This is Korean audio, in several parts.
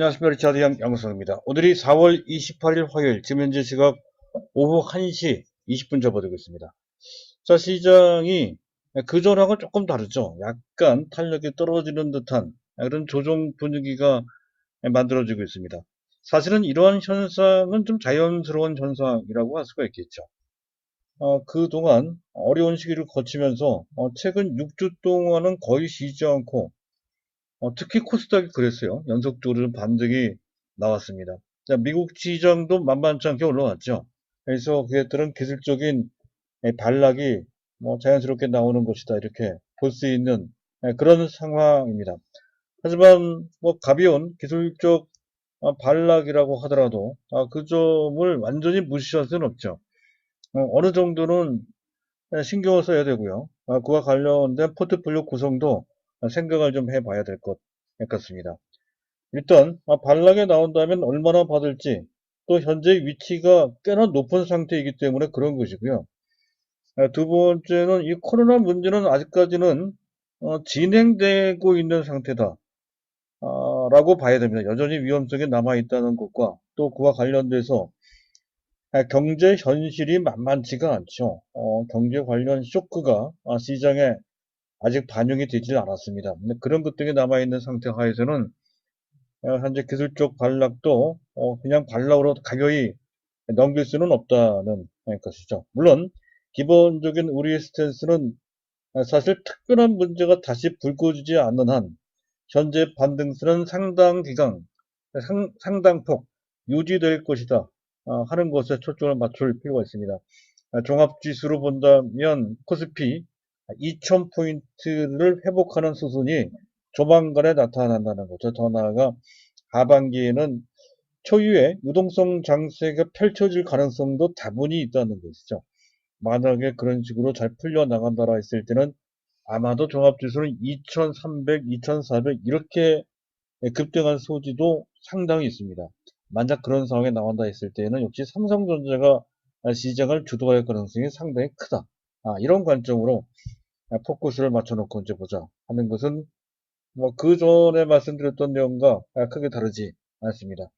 안녕하십니까. 리차드 양성입니다. 오늘이 4월 28일 화요일, 지금 현재 시각 오후 1시 20분 접어들고 있습니다. 자, 시장이 그전하고 조금 다르죠. 약간 탄력이 떨어지는 듯한 그런 조정 분위기가 만들어지고 있습니다. 사실은 이러한 현상은 좀 자연스러운 현상이라고 할 수가 있겠죠. 그동안 어려운 시기를 거치면서 최근 6주 동안은 거의 쉬지 않고 특히 코스닥이 그랬어요. 연속적으로 좀 반등이 나왔습니다. 자, 미국 시장도 만만치 않게 올라왔죠. 그래서 그들은 기술적인 반락이 자연스럽게 나오는 것이다. 이렇게 볼 수 있는 그런 상황입니다. 하지만 가벼운 기술적 반락이라고 하더라도 그 점을 완전히 무시할 수는 없죠. 어느 정도는 신경을 써야 되고요. 그와 관련된 포트폴리오 구성도 생각을 좀 해봐야 될 것 같습니다. 일단 반락에 나온다면 얼마나 받을지, 또 현재 위치가 꽤나 높은 상태이기 때문에 그런 것이고요. 두 번째는 이 코로나 문제는 아직까지는 진행되고 있는 상태다 라고 봐야 됩니다. 여전히 위험성이 남아있다는 것과 또 그와 관련돼서 경제 현실이 만만치가 않죠. 경제 관련 쇼크가 시장에 아직 반영이 되지 않았습니다. 근데 그런 것들이 남아있는 상태 하에서는 현재 기술적 반락도 그냥 반락으로 가벼이 넘길 수는 없다는 것이죠. 물론 기본적인 우리의 스탠스는 사실 특별한 문제가 다시 불거지지 않는 한 현재 반등세는 상당 기간, 상당폭 유지될 것이다 하는 것에 초점을 맞출 필요가 있습니다. 종합지수로 본다면 코스피 2000포인트를 회복하는 수순이 조만간에 나타난다는 거죠. 더 나아가 하반기에는 초유의 유동성 장세가 펼쳐질 가능성도 다분히 있다는 것이죠. 만약에 그런 식으로 잘 풀려나간다라 했을 때는 아마도 종합지수는 2300, 2400 이렇게 급등한 소지도 상당히 있습니다. 만약 그런 상황이 나온다 했을 때는 역시 삼성전자가 시장을 주도할 가능성이 상당히 크다. 이런 관점으로 포커스를 맞춰놓고 이제 보자 하는 것은 그 전에 말씀드렸던 내용과 크게 다르지 않습니다.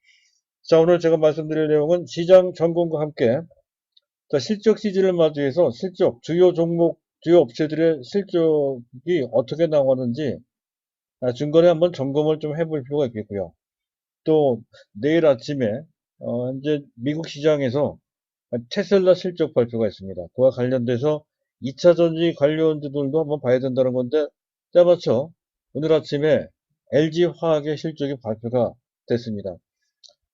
자, 오늘 제가 말씀드릴 내용은 시장 점검과 함께 실적 시즌을 맞이해서 주요 종목, 주요 업체들의 실적이 어떻게 나오는지 중간에 한번 점검을 좀 해볼 필요가 있겠고요. 또 내일 아침에 현재 미국 시장에서 테슬라 실적 발표가 있습니다. 그와 관련돼서 2차 전지 관련주들도 한번 봐야 된다는 건데 짜맞춰 오늘 아침에 LG화학의 실적이 발표가 됐습니다.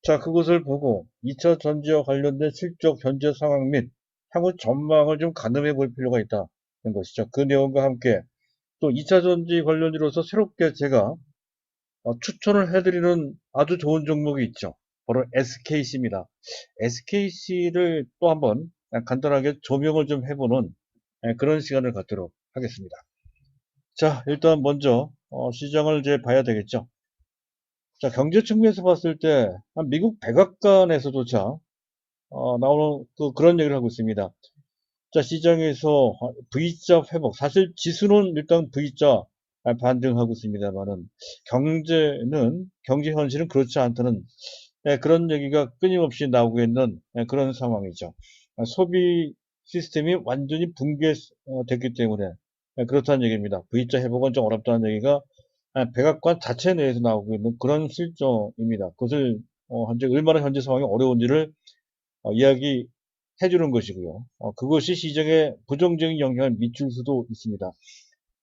자, 그것을 보고 2차 전지와 관련된 실적 현재 상황 및 향후 전망을 좀 가늠해 볼 필요가 있다는 것이죠. 그 내용과 함께 또 2차 전지 관련주로서 새롭게 제가 추천을 해드리는 아주 좋은 종목이 있죠. 바로 SKC입니다. SKC를 또 한번 간단하게 조명을 좀 해보는 그런 시간을 갖도록 하겠습니다. 자, 일단 먼저 시장을 이제 봐야 되겠죠. 자, 경제 측면에서 봤을 때 미국 백악관에서조차 나오는 그런 얘기를 하고 있습니다. 자, 시장에서 V자 회복, 사실 지수는 일단 V자 반등하고 있습니다만은 경제 현실은 그렇지 않다는 그런 얘기가 끊임없이 나오고 있는 그런 상황이죠. 소비 시스템이 완전히 붕괴됐기 때문에 그렇다는 얘기입니다. V자 회복은 좀 어렵다는 얘기가 백악관 자체 내에서 나오고 있는 그런 실정입니다. 그것을 현재 얼마나 현재 상황이 어려운지를 이야기해 주는 것이고요. 그것이 시장에 부정적인 영향을 미칠 수도 있습니다.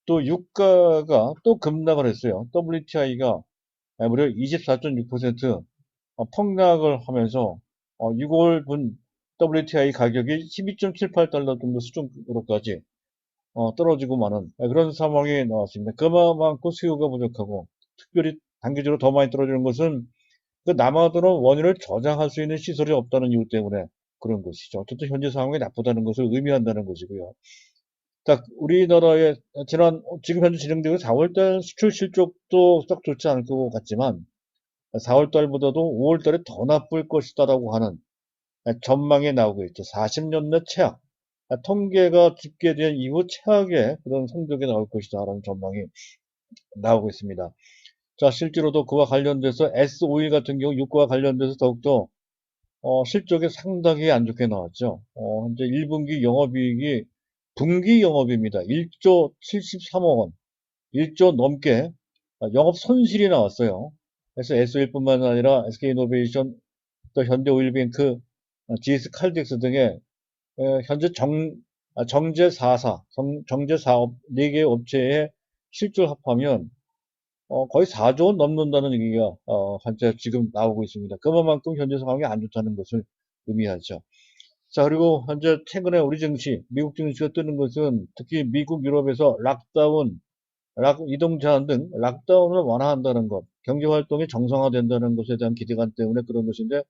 또 유가가 또 급락을 했어요. WTI가 무려 24.6% 폭락을 하면서 6월분 WTI 가격이 12.78달러 정도 수준으로까지 떨어지고 마는 그런 상황이 나왔습니다. 그만큼 수요가 부족하고 특별히 단기적으로 더 많이 떨어지는 것은 그 남아도는 원인을 저장할 수 있는 시설이 없다는 이유 때문에 그런 것이죠. 어쨌든 현재 상황이 나쁘다는 것을 의미한다는 것이고요. 자, 우리나라의 지금 현재 진행되고 4월달 수출 실적도 썩 좋지 않을 것 같지만 4월달보다도 5월달에 더 나쁠 것이다라고 하는 전망이 나오고 있죠. 40년 내 최악. 통계가 집계된 이후 최악의 그런 성적이 나올 것이다라는 전망이 나오고 있습니다. 자, 실제로도 그와 관련돼서 S-오일 같은 경우 유가와 관련돼서 더욱더 실적이 상당히 안 좋게 나왔죠. 현재 1분기 영업이익이 분기 영업입니다. 1조 73억 원, 1조 넘게 영업 손실이 나왔어요. 그래서 S-오일뿐만 아니라 SK이노베이션, 또 현대오일뱅크, GS 칼텍스 등의 현재 정제 4사, 정제 사업 4개 업체의 실질 합하면 거의 4조 원 넘는다는 얘기가 현재 지금 나오고 있습니다. 그만큼 현재 상황이 안 좋다는 것을 의미하죠. 자, 그리고 현재 최근에 우리 증시, 미국 증시가 뜨는 것은 특히 미국, 유럽에서 락다운, 이동 제한 등 락다운을 완화한다는 것, 경제 활동이 정상화된다는 것에 대한 기대감 때문에 그런 것인데,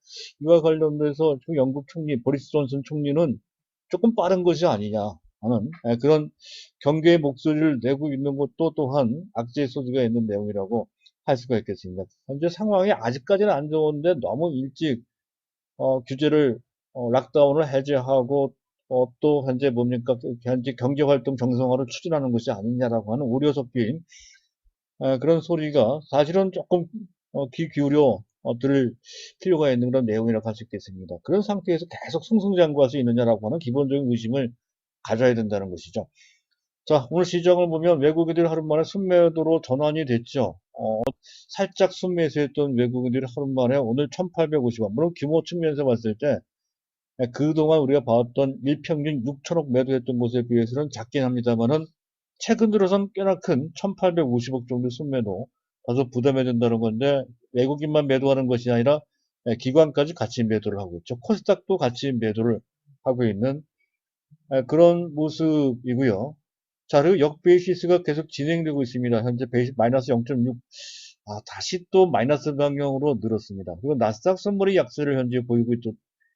이와 관련돼서 영국 총리 보리스 존슨 총리는 조금 빠른 것이 아니냐 하는 그런 경계의 목소리를 내고 있는 것도 또한 악재의 소지가 있는 내용이라고 할 수가 있겠습니다. 현재 상황이 아직까지는 안 좋은데 너무 일찍 규제를 락다운을 해제하고 또 현재 뭡니까 현재 경제활동 정상화를 추진하는 것이 아니냐라고 하는 우려 섞인 그런 소리가 사실은 조금 귀 기울여 들을 필요가 있는 그런 내용이라고 할 수 있겠습니다. 그런 상태에서 계속 승승장구할 수 있느냐라고 하는 기본적인 의심을 가져야 된다는 것이죠. 자, 오늘 시장을 보면 외국인들이 하루 만에 순매도로 전환이 됐죠. 살짝 순매수했던 외국인들이 하루 만에 오늘 1850원. 물론 규모 측면에서 봤을 때 그동안 우리가 봐왔던 일평균 6천억 매도했던 곳에 비해서는 작긴 합니다만은 최근 들어선 꽤나 큰 1850억 정도 순매도 다소 부담이 된다는 건데 외국인만 매도하는 것이 아니라 기관까지 같이 매도를 하고 있죠. 코스닥도 같이 매도를 하고 있는 그런 모습이고요. 자, 그리고 역베이시스가 계속 진행되고 있습니다. 현재 마이너스 0.6, 다시 또 마이너스 방향으로 늘었습니다. 그리고 나스닥 선물이 약세를 현재 보이고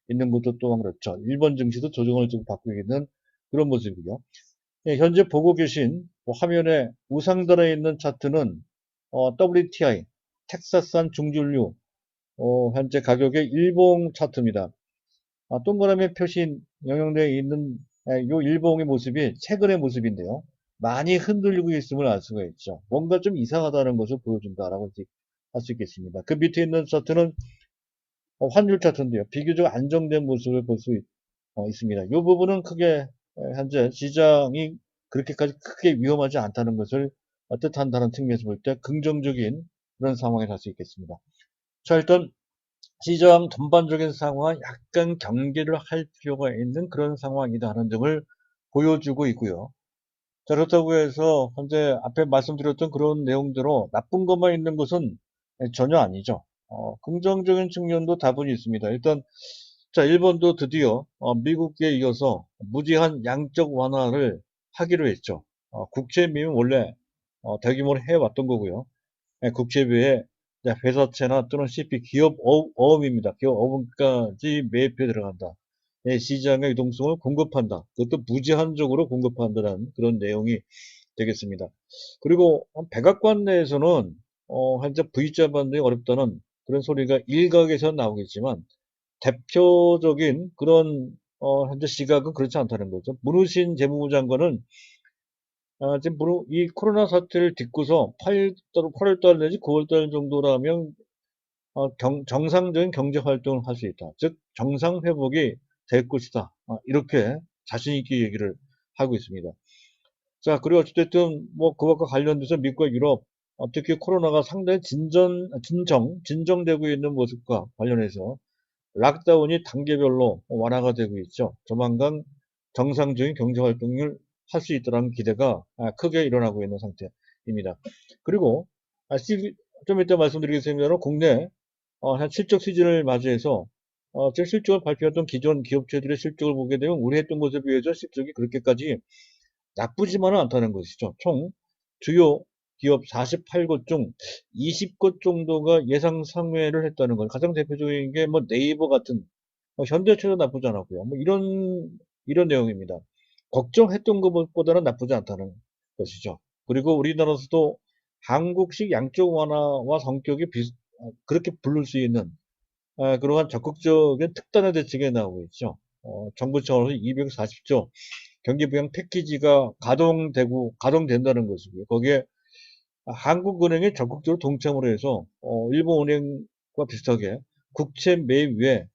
있는 것도 또한 그렇죠. 일본 증시도 조정을 좀 받고 있는 그런 모습이고요. 예, 현재 보고 계신 화면에 우상단에 있는 차트는 WTI, 텍사스산 중진류 현재 가격의 일봉 차트입니다. 동그라미 표시 영역되어 있는 이 일봉의 모습이 최근의 모습인데요. 많이 흔들리고 있음을 알 수가 있죠. 뭔가 좀 이상하다는 것을 보여준다라고 할 수 있겠습니다. 그 밑에 있는 차트는 환율 차트인데요. 비교적 안정된 모습을 볼 수 있습니다. 이 부분은 크게 현재 시장이 그렇게까지 크게 위험하지 않다는 것을 뜻한다는 측면에서 볼 때 긍정적인 그런 상황에 갈 수 있겠습니다. 자, 일단 시장 전반적인 상황은 약간 경계를 할 필요가 있는 그런 상황이다 하는 점을 보여주고 있고요. 자, 그렇다고 해서 현재 앞에 말씀드렸던 그런 내용대로 나쁜 것만 있는 것은 전혀 아니죠. 긍정적인 측면도 다분히 있습니다. 일단 자, 일본도 드디어 미국에 이어서 무제한 양적 완화를 하기로 했죠. 국채 미은 원래 대규모로 해왔던 거고요. 국채비에 회사채나 또는 CP 기업 어음입니다. 기업 어음까지 매입해 들어간다. 시장의 유동성을 공급한다. 그것도 무제한적으로 공급한다는 그런 내용이 되겠습니다. 그리고 백악관 내에서는 현재 V자 반등이 어렵다는 그런 소리가 일각에서 나오겠지만 대표적인 그런 현재 시각은 그렇지 않다는 거죠. 문우신 재무부 장관은 지금 이 코로나 사태를 딛고서 8월 내지 9월 달 정도라면 정상적인 경제 활동을 할 수 있다. 즉 정상 회복이 될 것이다. 이렇게 자신 있게 얘기를 하고 있습니다. 자, 그리고 어쨌든 뭐 그것과 관련돼서 미국과 유럽 특히 코로나가 상당히 진정되고 있는 모습과 관련해서 락다운이 단계별로 완화가 되고 있죠. 조만간 정상적인 경제 활동을 할 수 있다는 기대가 크게 일어나고 있는 상태입니다. 그리고 좀 이따 말씀드리겠습니다만 국내 한 실적 시즌을 맞이해서 제 실적을 발표했던 기존 기업체들의 실적을 보게 되면 우리 했던 것에 비해서 실적이 그렇게까지 나쁘지만은 않다는 것이죠. 총 주요 기업 48곳 중 20곳 정도가 예상 상회를 했다는 것. 가장 대표적인 게 뭐 네이버 같은 현대차도 나쁘지 않았고요. 뭐 이런 내용입니다. 걱정했던 것보다는 나쁘지 않다는 것이죠. 그리고 우리나라에서도 한국식 양적 완화와 성격이 그렇게 부를 수 있는 그러한 적극적인 특단의 대책에 나오고 있죠. 정부 차원에서 240조 경기 부양 패키지가 가동된다는 것이고요. 거기에 한국은행이 적극적으로 동참을 해서 일본은행과 비슷하게 국채 매입에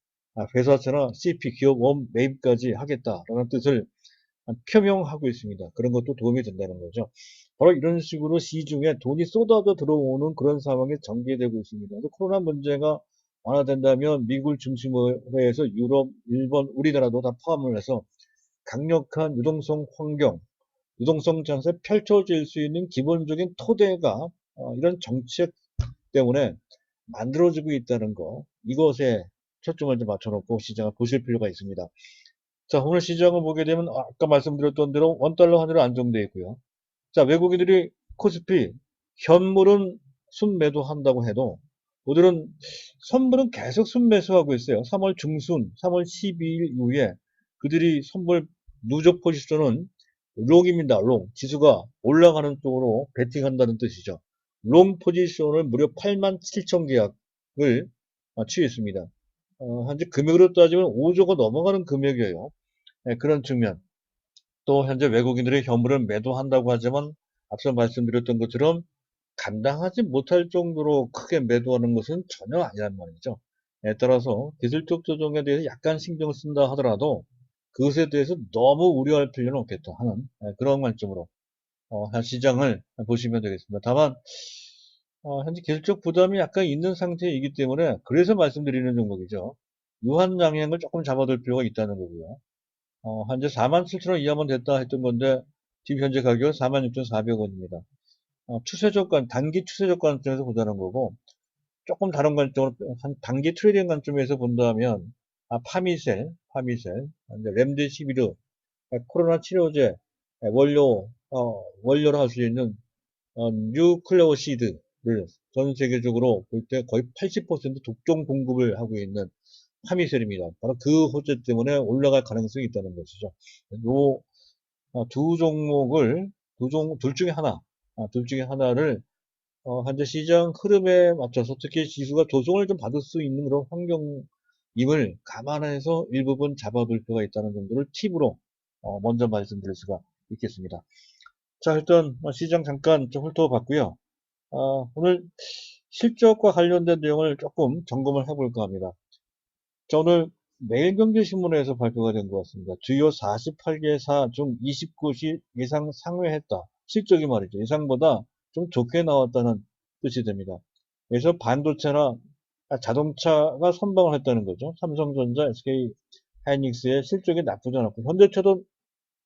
회사채나 CP 기업원 매입까지 하겠다라는 뜻을 표명하고 있습니다. 그런 것도 도움이 된다는 거죠. 바로 이런 식으로 시중에 돈이 쏟아져 들어오는 그런 상황이 전개되고 있습니다. 코로나 문제가 완화된다면 미국을 중심으로 해서 유럽, 일본, 우리나라도 다 포함을 해서 강력한 유동성 환경, 유동성 장세 펼쳐질 수 있는 기본적인 토대가 이런 정책 때문에 만들어지고 있다는 거, 이것에 초점을 좀 맞춰놓고 시장을 보실 필요가 있습니다. 자, 오늘 시장을 보게 되면 아까 말씀드렸던 대로 원달러 환율이 안정되어 있고요. 자, 외국인들이 코스피 현물은 순매도한다고 해도 오늘은 선물은 계속 순매수하고 있어요. 3월 중순, 3월 12일 이후에 그들이 선물 누적 포지션은 롱입니다. 롱. 지수가 올라가는 쪽으로 베팅한다는 뜻이죠. 롱 포지션을 무려 8만 7천 계약을 취했습니다. 현재 금액으로 따지면 5조가 넘어가는 금액이에요. 네, 그런 측면. 또 현재 외국인들의 현물을 매도한다고 하지만 앞서 말씀드렸던 것처럼 감당하지 못할 정도로 크게 매도하는 것은 전혀 아니란 말이죠. 따라서 기술적 조정에 대해서 약간 신경 쓴다 하더라도 그것에 대해서 너무 우려할 필요는 없겠다 하는 그런 관점으로 시장을 보시면 되겠습니다. 다만 현재 기술적 부담이 약간 있는 상태이기 때문에 그래서 말씀드리는 종목이죠. 유한 양행을 조금 잡아둘 필요가 있다는 거고요. 현재 47,000원 이하만 됐다 했던 건데 지금 현재 가격은 46,400원입니다. 추세적 단기 추세적 관점에서 보자는 거고 조금 다른 관점으로 단기 트레이딩 관점에서 본다면 파미셀, 이제 렘데시비르, 코로나 치료제 원료로 할 수 있는 뉴클레오시드를 전 세계적으로 볼 때 거의 80% 독점 공급을 하고 있는 파미셀입니다. 바로 그 호재 때문에 올라갈 가능성이 있다는 것이죠. 요 두 종목을 둘 중에 하나, 둘 중에 하나를 현재 시장 흐름에 맞춰서 특히 지수가 조정을 좀 받을 수 있는 그런 환경임을 감안해서 일부분 잡아둘 필요가 있다는 정도를 팁으로 먼저 말씀드릴 수가 있겠습니다. 자, 일단 시장 잠깐 좀 훑어봤고요. 오늘 실적과 관련된 내용을 조금 점검을 해볼까 합니다. 자, 오늘 매일경제신문에서 발표가 된 것 같습니다. 주요 48개사 중 29시 예상 상회했다. 실적이 말이죠. 예상보다 좀 좋게 나왔다는 뜻이 됩니다. 그래서 반도체나 자동차가 선방을 했다는 거죠. 삼성전자, SK 하이닉스의 실적이 나쁘지 않았고 현대차도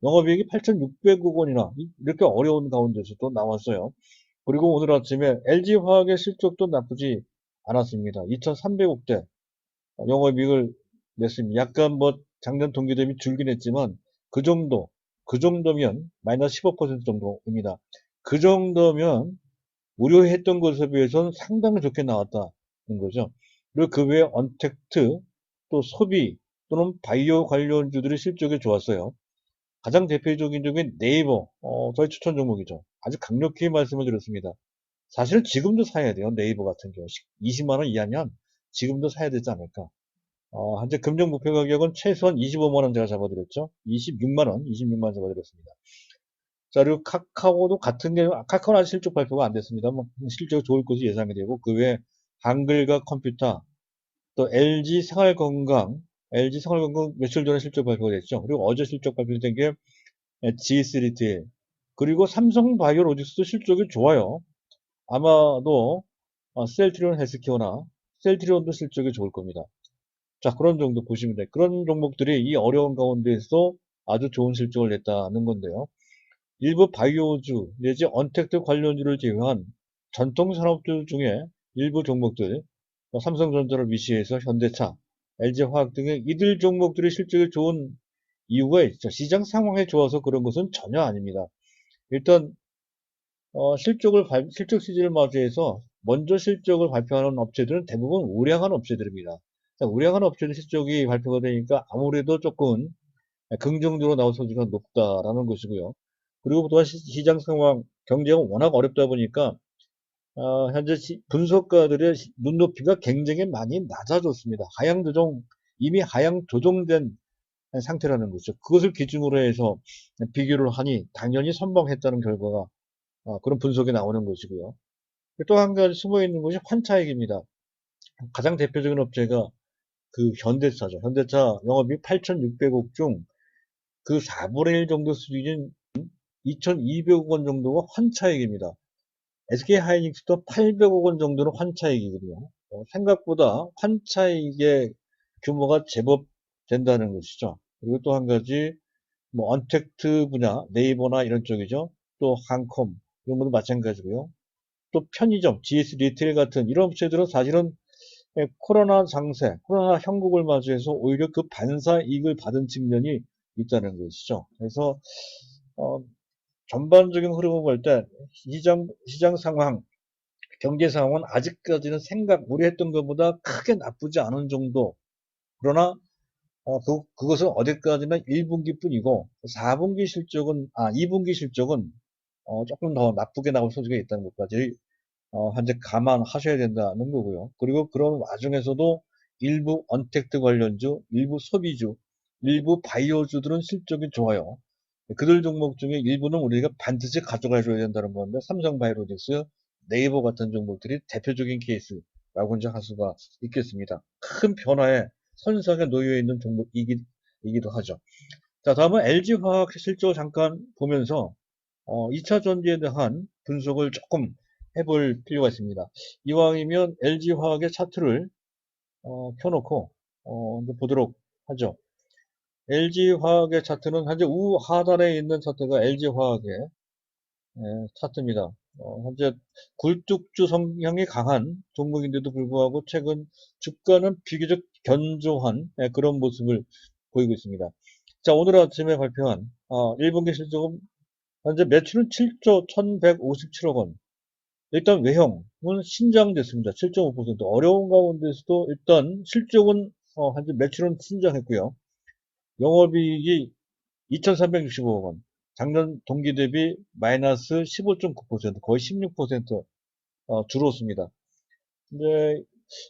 영업이익이 8,600억 원이나 이렇게 어려운 가운데서 또 나왔어요. 그리고 오늘 아침에 LG화학의 실적도 나쁘지 않았습니다. 2,300억대 영업이익을 냈습니다. 약간 작년 동기 대비 줄긴 했지만 그 정도면 마이너스 15% 정도입니다. 그 정도면 우려했던 것에 비해서는 상당히 좋게 나왔다는 거죠. 그리고 그 외에 언택트, 또 소비 또는 바이오 관련주들의 실적이 좋았어요. 가장 대표적인 종목이 네이버, 저희 추천 종목이죠. 아주 강력히 말씀을 드렸습니다. 사실 지금도 사야 돼요. 네이버 같은 경우 20만 원 이하면 지금도 사야 되지 않을까. 현재 금정 목표 가격은 최소한 25만 원 제가 잡아드렸죠. 26만 원 잡아드렸습니다. 자, 그리고 카카오도 같은 게, 카카오는 아직 실적 발표가 안 됐습니다. 실적이 좋을 것이 예상이 되고, 그 외에 한글과 컴퓨터, 또 LG 생활건강 며칠 전에 실적 발표가 됐죠. 그리고 어제 실적 발표된 게 G3TL, 그리고 삼성바이오로직스도 실적이 좋아요. 아마도 셀트리온 헬스케어나 셀트리온도 실적이 좋을 겁니다. 자, 그런 정도 보시면 돼요. 그런 종목들이 이 어려운 가운데서 아주 좋은 실적을 냈다는 건데요. 일부 바이오주 내지 언택트 관련주를 제외한 전통 산업들 중에 일부 종목들, 삼성전자를 위시해서 현대차, LG화학 등의 이들 종목들의 실적이 좋은 이유가 있죠. 시장 상황에 좋아서 그런 것은 전혀 아닙니다. 일단 실적 시즌을 맞이해서 먼저 실적을 발표하는 업체들은 대부분 우량한 업체들입니다. 우량한 업체들 실적이 발표가 되니까 아무래도 조금 긍정적으로 나올 소지가 높다라는 것이고요. 그리고 또한 시장 상황, 경제가 워낙 어렵다 보니까 현재 분석가들의 눈높이가 굉장히 많이 낮아졌습니다. 이미 하향 조정된 상태라는 거죠. 그것을 기준으로 해서 비교를 하니 당연히 선방했다는 결과가 그런 분석이 나오는 것이고요. 또 한 가지 숨어 있는 것이 환차익입니다. 가장 대표적인 업체가 그 현대차죠. 현대차 영업이익 8,600억 중 그 4분의 1 정도 수준인 2,200억 원 정도가 환차익입니다. SK하이닉스도 800억 원 정도는 환차익이거든요. 생각보다 환차익의 규모가 제법 된다는 것이죠. 그리고 또 한 가지 뭐 언택트 분야, 네이버나 이런 쪽이죠. 또 한컴 이런 것도 마찬가지고요. 또 편의점, GS 리테일 같은 이런 업체들은 사실은 코로나 장세, 코로나 형국을 맞이해서 오히려 그 반사 이익을 받은 측면이 있다는 것이죠. 그래서 어, 전반적인 흐름을 볼 때 시장 상황, 경제 상황은 아직까지는 우리 했던 것보다 크게 나쁘지 않은 정도. 그러나 그것은 어디까지나 1분기뿐이고 4분기 실적은 2분기 실적은 조금 더 나쁘게 나올 소지가 있다는 것까지 현재 감안하셔야 된다는 거고요. 그리고 그런 와중에서도 일부 언택트 관련주, 일부 소비주, 일부 바이오주들은 실적이 좋아요. 그들 종목 중에 일부는 우리가 반드시 가져가줘야 된다는 건데 삼성바이오로직스, 네이버 같은 종목들이 대표적인 케이스라고 이제 할 수가 있겠습니다. 큰 변화에 선상에 놓여 있는 종목이기도 하죠. 자, 다음은 LG화학 실적 잠깐 보면서 2차 전지에 대한 분석을 조금 해볼 필요가 있습니다. 이왕이면 LG화학의 차트를 켜놓고 이제 보도록 하죠. LG화학의 차트는 현재 우하단에 있는 차트가 LG화학의 차트입니다. 현재 굴뚝주 성향이 강한 종목인데도 불구하고 최근 주가는 비교적 견조한 그런 모습을 보이고 있습니다. 자, 오늘 아침에 발표한 1분기 실적은 현재 매출은 7조 1157억 원. 일단 외형은 신장됐습니다. 7.5%. 어려운 가운데서도 일단 실적은 현재 매출은 신장했고요. 영업이익이 2,365억 원. 작년 동기 대비 마이너스 15.9%, 거의 16% 줄었습니다. 근데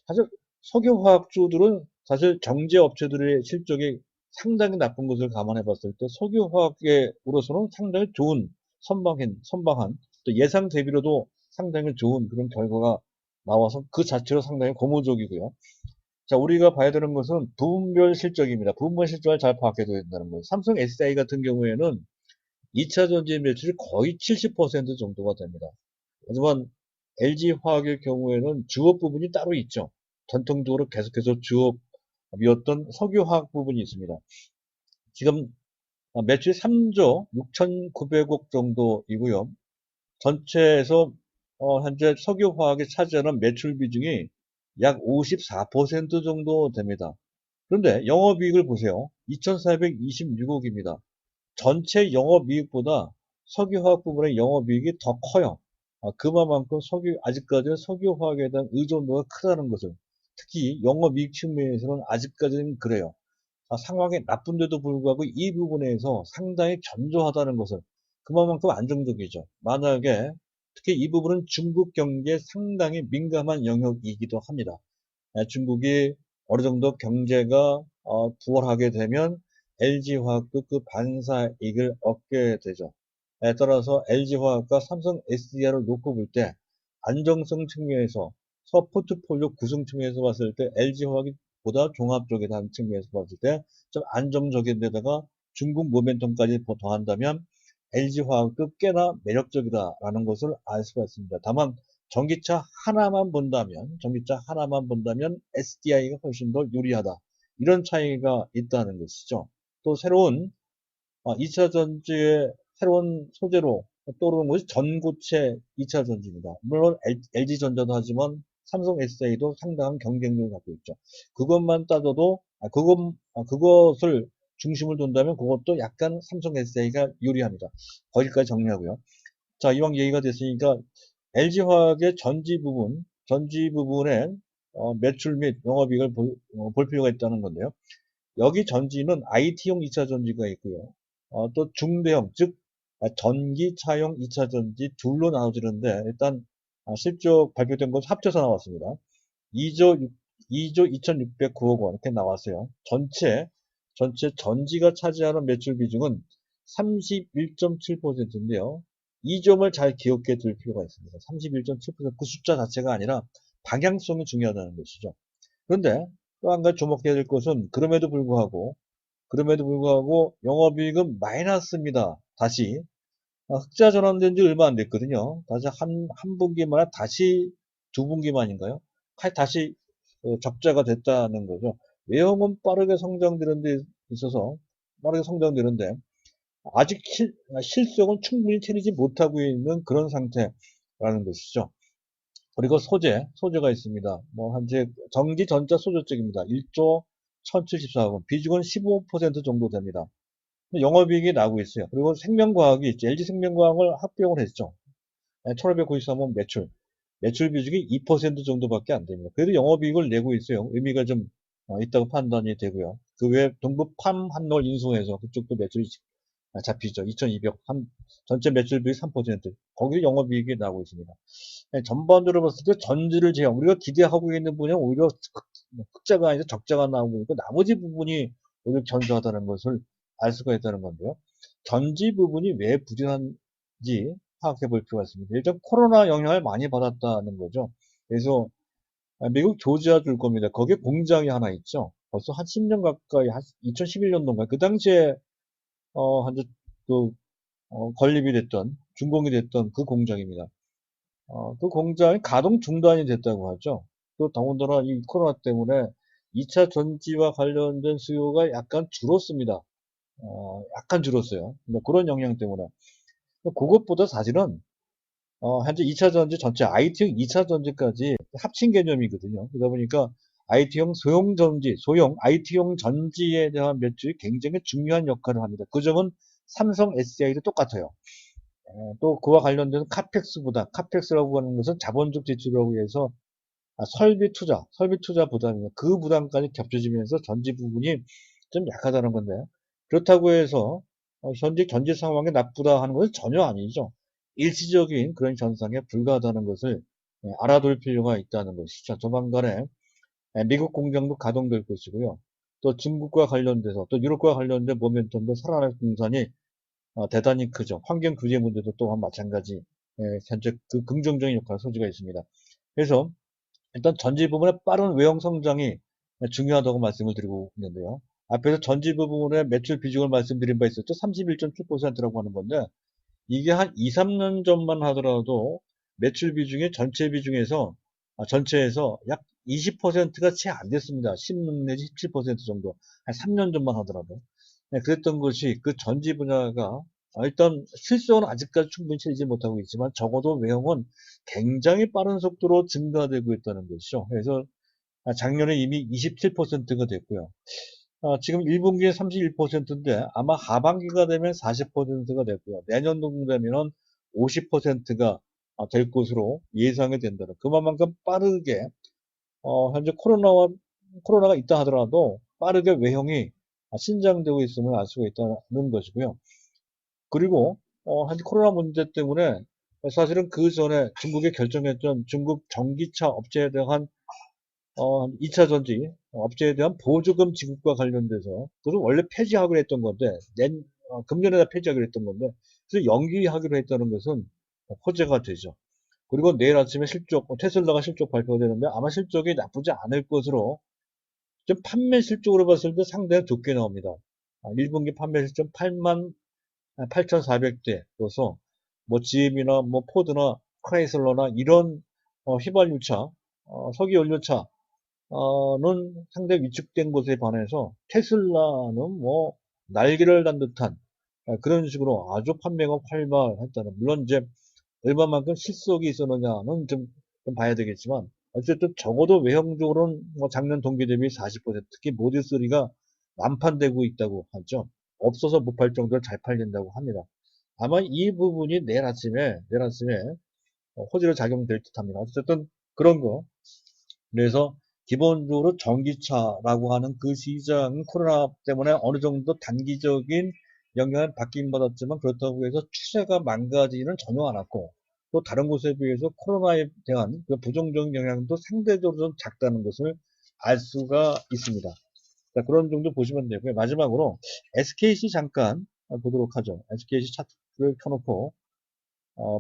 사실 석유화학주들은 사실 경제업체들의 실적이 상당히 나쁜 것을 감안해 봤을 때 석유화학으로서는 상당히 좋은 선방한 또 예상 대비로도 상당히 좋은 그런 결과가 나와서 그 자체로 상당히 고무적이고요. 자, 우리가 봐야 되는 것은 부분별 실적입니다. 부분별 실적을 잘 파악해야 된다는 거예요. 삼성 SDI 같은 경우에는 2차 전지 매출이 거의 70% 정도가 됩니다. 하지만 LG화학의 경우에는 주업 부분이 따로 있죠. 전통적으로 계속해서 주업이었던 석유화학 부분이 있습니다. 지금 매출이 3조 6,900억 정도이고요. 전체에서 현재 석유화학이 차지하는 매출 비중이 약 54% 정도 됩니다. 그런데 영업이익을 보세요. 2,426억입니다. 전체 영업이익보다 석유화학 부분의 영업이익이 더 커요. 그만큼 아직까지는 석유화학에 대한 의존도가 크다는 것을, 특히 영업이익 측면에서는 아직까지는 그래요. 상황이 나쁜데도 불구하고 이 부분에서 상당히 견조하다는 것을, 그만큼 안정적이죠. 만약에, 특히 이 부분은 중국 경제에 상당히 민감한 영역이기도 합니다. 중국이 어느 정도 경제가 부활하게 되면 LG화학도 그 반사이익을 얻게 되죠. 따라서 LG화학과 삼성 SDI를 놓고 볼 때 안정성 측면에서 포트폴리오 구성 측면에서 봤을 때 LG화학이 보다 종합적이라는 측면에서 봤을 때 좀 안정적인 데다가 중국 모멘텀까지 더한다면 LG화학도 꽤나 매력적이다라는 것을 알 수가 있습니다. 다만 전기차 하나만 본다면 SDI가 훨씬 더 유리하다. 이런 차이가 있다는 것이죠. 또 새로운 2차 전지의 새로운 소재로 떠오르는 것이 전고체 2차 전지입니다. 물론 LG전자도 하지만 삼성 SDI도 상당한 경쟁력을 갖고 있죠. 그것만 따져도 그것을 중심을 둔다면 그것도 약간 삼성 SDI가 유리합니다. 거기까지 정리하고요. 자, 이왕 얘기가 됐으니까 LG화학의 전지 부분의 매출 및 영업이익을 볼 필요가 있다는 건데요. 여기 전지는 IT용 2차 전지가 있고요. 또 중대형, 즉 전기차용 2차 전지 둘로 나눠지는데 일단 실적 발표된 것 합쳐서 나왔습니다. 2조 2,609억 원 이렇게 나왔어요. 전체 전지가 차지하는 매출 비중은 31.7%인데요. 이 점을 잘 기억해 둘 필요가 있습니다. 31.7%, 그 숫자 자체가 아니라 방향성이 중요하다는 것이죠. 그런데 또 한 가지 주목해야 될 것은 그럼에도 불구하고 영업이익은 마이너스입니다. 다시 흑자 전환된 지 얼마 안 됐거든요. 다시 한 분기만에 다시 두 분기만인가요? 다시 적자가 됐다는 거죠. 외형은 빠르게 성장되는 데 있어서 빠르게 성장되는데 아직 실적은 충분히 채리지 못하고 있는 그런 상태라는 것이죠. 그리고 소재가 있습니다. 뭐 현재 전기 전자 소재 쪽입니다. 1조 1074억, 비중은 15% 정도 됩니다. 영업이익이 나고 있어요. 그리고 생명과학이 있죠. LG생명과학을 합병을 했죠. 1593원 매출 비중이 2% 정도밖에 안 됩니다. 그래도 영업이익을 내고 있어요. 의미가 좀 있다고 판단이 되고요. 그 외에 동부팜 한롤 인수해서 그쪽도 매출이 잡히죠. 2200, 전체 매출 비율 3%. 거기 영업이익이 나오고 있습니다. 전반적으로 봤을 때 전지를 제외, 우리가 기대하고 있는 분야는 오히려 흑자가 아니라 적자가 나오고 있고 나머지 부분이 오히려 견조하다는 것을 알 수가 있다는 건데요. 전지 부분이 왜 부진한지 파악해 볼 필요가 있습니다. 일단 코로나 영향을 많이 받았다는 거죠. 그래서 미국 조지아 줄 겁니다. 거기에 공장이 하나 있죠. 벌써 한 10년 가까이, 한 2011년도인가 그 당시에 한그 건립이 됐던 준공이 됐던 그 공장입니다. 그 공장이 가동 중단이 됐다고 하죠. 또 더군다나 이 코로나 때문에 2차 전지와 관련된 수요가 약간 줄었습니다. 약간 줄었어요. 뭐 그런 영향 때문에. 그것보다 사실은 현재 2차 전지 전체 IT형 2차 전지까지 합친 개념이거든요. 그러다 보니까 IT형 소형 전지, 소형 IT형 전지에 대한 매출이 굉장히 중요한 역할을 합니다. 그 점은 삼성 SDI도 똑같아요. 또 그와 관련된 카펙스라고 하는 것은 자본적 지출이라고 해서 설비 투자 부담이요. 그 부담까지 겹쳐지면서 전지 부분이 좀 약하다는 건데 그렇다고 해서 현재 경제 상황이 나쁘다 하는 것은 전혀 아니죠. 일시적인 그런 현상에 불과하다는 것을 알아둘 필요가 있다는 것이죠. 조만간에 미국 공장도 가동될 것이고요. 또 중국과 관련돼서 또 유럽과 관련된 모멘텀도 살아날 공산이 대단히 크죠. 환경 규제 문제도 또한 마찬가지 현재 그 긍정적인 역할을 소지가 있습니다. 그래서 일단 전지 부분의 빠른 외형 성장이 중요하다고 말씀을 드리고 있는데요. 앞에서 전지 부분의 매출 비중을 말씀드린 바 있었죠. 31.7%라고 하는 건데 이게 한 2, 3년 전만 하더라도 매출 비중이 전체 비중에서 전체에서 약 20%가 채 안 됐습니다. 16 내지 17% 정도. 한 3년 전만 하더라도. 네, 그랬던 것이 그 전지 분야가 일단 실적은 아직까지 충분히 채리지 못하고 있지만 적어도 외형은 굉장히 빠른 속도로 증가되고 있다는 것이죠. 그래서 작년에 이미 27%가 됐고요. 지금 1분기에 31%인데 아마 하반기가 되면 40%가 됐고요. 내년도 되면 50%가 될 것으로 예상이 된다는 그만큼 빠르게 현재 코로나가 있다 하더라도 빠르게 외형이 신장되고 있음을 알 수가 있다는 것이고요. 그리고 현재 코로나 문제 때문에 사실은 그 전에 중국이 결정했던 중국 전기차 업체에 대한 2차 전지 업체에 대한 보조금 지급과 관련돼서 그것은 원래 폐지하기로 했던 건데 금년에다 폐지하기로 했던 건데 그래서 연기하기로 했다는 것은 호재가 되죠. 그리고 내일 아침에 테슬라가 실적 발표되는데 아마 실적이 나쁘지 않을 것으로 좀 판매 실적으로 봤을 때 상당히 좋게 나옵니다. 1분기 판매 실적 8만 8,400대로서 뭐 GM이나 뭐 포드나 크라이슬러나 이런 휘발유차, 석유연료차 는 상당히 위축된 것에 반해서 테슬라는 뭐 날개를 단 듯한 그런 식으로 아주 판매가 활발했다는 물론 이제 얼마만큼 실속이 있었느냐는 좀 봐야 되겠지만 어쨌든 적어도 외형적으로는 뭐 작년 동기 대비 40% 특히 모델3가 완판되고 있다고 하죠. 없어서 못 팔 정도로 잘 팔린다고 합니다. 아마 이 부분이 내일 아침에 호재로 작용될 듯 합니다. 어쨌든 그런 거. 그래서 기본적으로 전기차라고 하는 그 시장은 코로나 때문에 어느 정도 단기적인 영향을 받긴 받았지만 그렇다고 해서 추세가 망가지는 전혀 않았고 또 다른 곳에 비해서 코로나에 대한 그 부정적인 영향도 상대적으로 좀 작다는 것을 알 수가 있습니다. 자, 그런 정도 보시면 되고요. 마지막으로 SKC 잠깐 보도록 하죠. SKC 차트를 켜놓고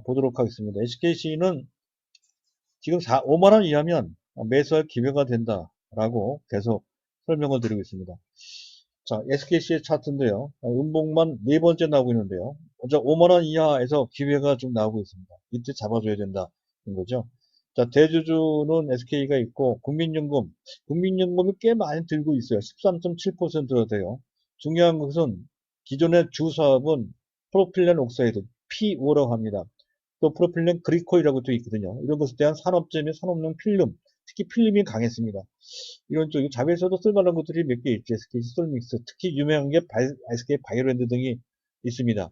보도록 하겠습니다. HKC는 지금 5만원 이하면 매수할 기회가 된다라고 계속 설명을 드리고 있습니다. 자, SKC의 차트인데요. 음봉만 네 번째 나오고 있는데요. 먼저 5만원 이하에서 기회가 좀 나오고 있습니다. 이때 잡아줘야 된다는 거죠. 자, 대주주는 SK가 있고, 국민연금이 꽤 많이 들고 있어요. 13.7%가 돼요. 중요한 것은 기존의 주 사업은 프로필렌 옥사이드, P5라고 합니다. 또 프로필렌 그리콜이라고 또 있거든요. 이런 것에 대한 산업재 및 산업용 필름, 특히 필름이 강했습니다. 이런 쪽, 자회사도 쓸만한 것들이 몇 개 있죠. SK 시솔믹스, 특히 유명한 게 SK 바이오랜드 등이 있습니다.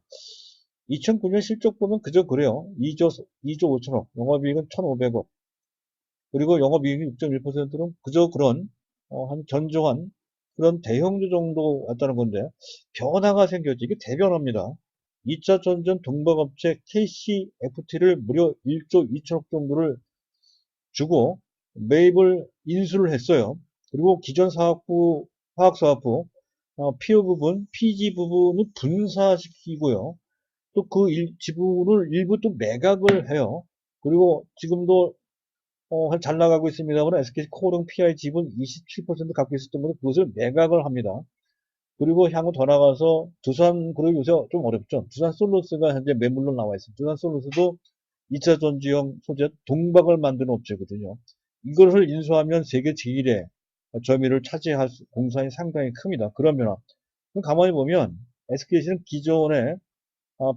2009년 실적 보면 그저 그래요. 2조 5천억, 영업이익은 1,500억, 그리고 영업이익이 6.1%는 그저 그런, 한 견조한 그런 대형주 정도 왔다는 건데, 변화가 생겼지. 이게 대변화입니다. 2차 전전 동박업체 KCFT를 무려 1조 2천억 정도를 주고 매입을 인수를 했어요. 그리고 기존 사업부, 화학사업부, PO 부분, PG 부분을 분사시키고요. 또 그 지분을 일부 또 매각을 해요. 그리고 지금도 잘 나가고 있습니다만 SK 코오롱 PI 지분 27% 갖고 있었던 것을 그것을 매각을 합니다. 그리고 향후 더 나가서 그리고 요새 좀 어렵죠. 두산 솔루스가 현재 매물로 나와 있습니다. 두산 솔루스도 2차 전지형 소재 동박을 만드는 업체거든요. 이것을 인수하면 세계 제1의 점유율을 차지할 공산이 상당히 큽니다. 그러면 가만히 보면 SKC는 기존의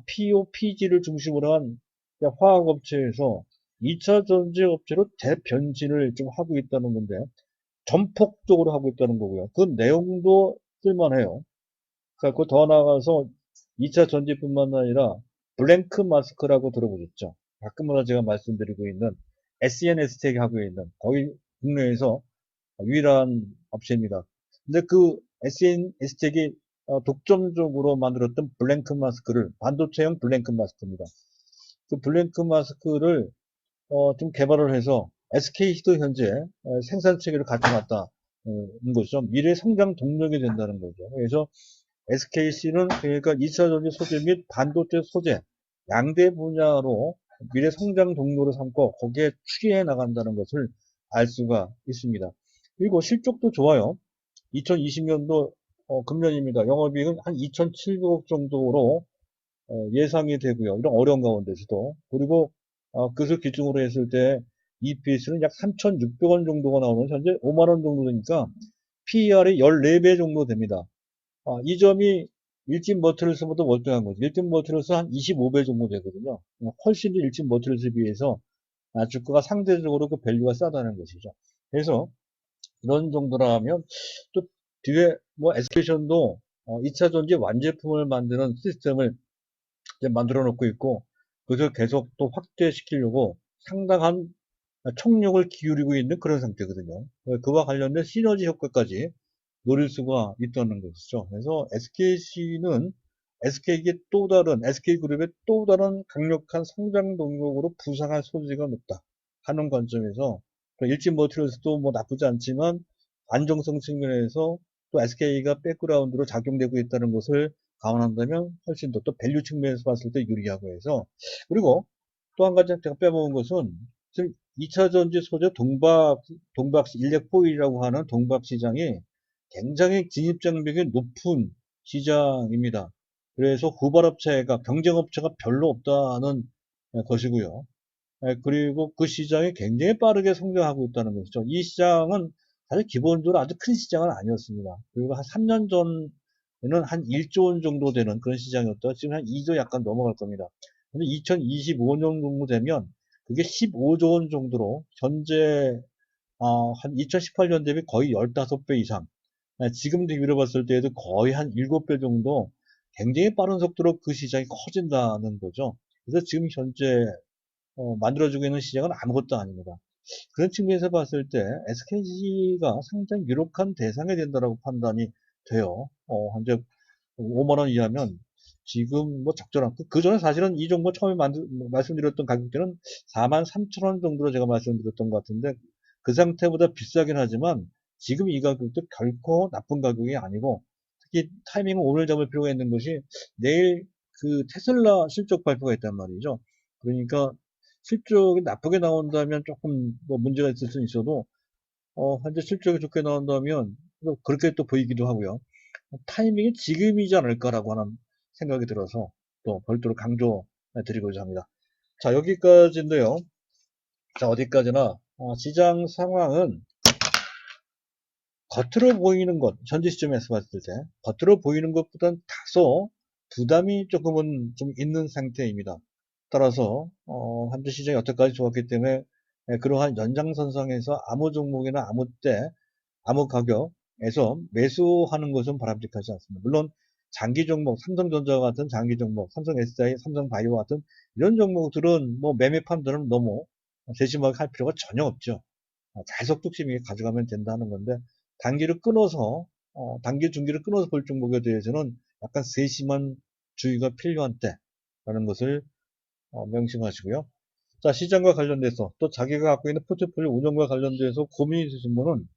POPG를 중심으로 한 화학업체에서 2차 전지업체로 대변신을 좀 하고 있다는 건데 전폭적으로 하고 있다는 거고요. 그 내용도 쓸만해요. 그래서 더 나아가서 2차 전지뿐만 아니라 블랭크 마스크라고 들어보셨죠? 가끔마다 제가 말씀드리고 있는 SNS텍이 하고 있는 거의 국내에서 유일한 업체입니다. 근데 그 SNS텍이 독점적으로 만들었던 블랭크 마스크를 반도체형 블랭크 마스크입니다. 그 블랭크 마스크를 좀 개발을 해서 SK도 현재 생산 체계를 갖춰놨다는 거죠. 미래 성장 동력이 된다는 거죠. 그래서 SKC는 그러니까 2차 전지 소재 및 반도체 소재 양대 분야로 미래 성장 동력을 삼고 거기에 추계해 나간다는 것을 알 수가 있습니다. 그리고 실적도 좋아요. 2020년도 금년입니다. 영업이익은 한 2,700억 정도로 예상이 되고요. 이런 어려운 가운데서도. 그리고 그것을 기준으로 했을 때 EPS는 약 3,600원 정도가 나오면 현재 5만원 정도 되니까 PER이 14배 정도 됩니다. 이 점이 일진 머티리얼스보다 월등한 거죠. 일진 머티리얼스 한 25배 정도 되거든요. 훨씬 일진 머티리얼스에 비해서 주가가 상대적으로 그 밸류가 싸다는 것이죠. 그래서 이런 정도라면 또 뒤에 뭐 SK션도 2차 전지 완제품을 만드는 시스템을 이제 만들어 놓고 있고 그것을 계속 또 확대시키려고 상당한 총력을 기울이고 있는 그런 상태거든요. 그와 관련된 시너지 효과까지 노릴 수가 있다는 것이죠. 그래서 SKC는 SK그룹의 또 다른 강력한 성장 동력으로 부상할 소지가 높다 하는 관점에서 일진 머티리얼스도 뭐 나쁘지 않지만 안정성 측면에서 또 SK가 백그라운드로 작용되고 있다는 것을 감안한다면 훨씬 더 또 밸류 측면에서 봤을 때 유리하고 해서 그리고 또 한 가지 제가 빼먹은 것은 지금 2차 전지 소재 동박 일렉 포일이라고 하는 동박 시장이 굉장히 진입장벽이 높은 시장입니다. 그래서 후발업체가 경쟁업체가 별로 없다는 것이고요. 그리고 그 시장이 굉장히 빠르게 성장하고 있다는 것이죠. 이 시장은 사실 기본적으로 아주 큰 시장은 아니었습니다. 그리고 한 3년 전에는 한 1조 원 정도 되는 그런 시장이었다가 지금 한 2조 약간 넘어갈 겁니다. 근데 2025년 정도 되면 그게 15조 원 정도로 현재 한 2018년 대비 거의 15배 이상 지금 대비로 봤을 때에도 거의 한 7배 정도 굉장히 빠른 속도로 그 시장이 커진다는 거죠. 그래서 지금 현재 만들어지고 있는 시장은 아무것도 아닙니다. 그런 측면에서 봤을 때 SK가 상당히 유력한 대상이 된다고 판단이 돼요. 현재 5만원 이하면 지금 뭐 적절한, 그 전에 사실은 이 정도 처음에 말씀드렸던 가격대는 43,000원 정도로 제가 말씀드렸던 것 같은데 그 상태보다 비싸긴 하지만 지금 이 가격도 결코 나쁜 가격이 아니고 특히 타이밍을 오늘 잡을 필요가 있는 것이 내일 그 테슬라 실적 발표가 있단 말이죠. 그러니까 실적이 나쁘게 나온다면 조금 뭐 문제가 있을 수는 있어도 현재 실적이 좋게 나온다면 또 그렇게 또 보이기도 하고요. 타이밍이 지금이지 않을까라고 하는 생각이 들어서 또 별도로 강조드리고자 합니다. 자, 여기까지인데요. 자, 어디까지나 시장 상황은 겉으로 보이는 것, 현재 시점에서 봤을 때 겉으로 보이는 것보단 다소 부담이 조금은 좀 있는 상태입니다. 따라서 현재 시장이 여태까지 좋았기 때문에 그러한 연장선상에서 아무 종목이나 아무 때 아무 가격에서 매수하는 것은 바람직하지 않습니다. 물론 장기 종목, 삼성전자 같은 장기 종목, 삼성 SDI, 삼성바이오 같은 이런 종목들은 뭐 매매 판단은 너무 세심하게 할 필요가 전혀 없죠. 계속 뚝심 있게 가져가면 된다는 건데 단기를 끊어서 단기 중기를 끊어서 볼 종목에 대해서는 약간 세심한 주의가 필요한 때라는 것을 명심하시고요. 자, 시장과 관련돼서 또 자기가 갖고 있는 포트폴리오 운영과 관련돼서 고민이 있으신 분은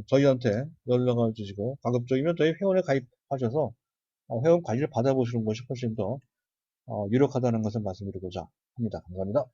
저희한테 연락을 주시고 가급적이면 저희 회원에 가입하셔서 회원 관리를 받아보시는 것이 훨씬 더 유력하다는 것을 말씀드리고자 합니다. 감사합니다.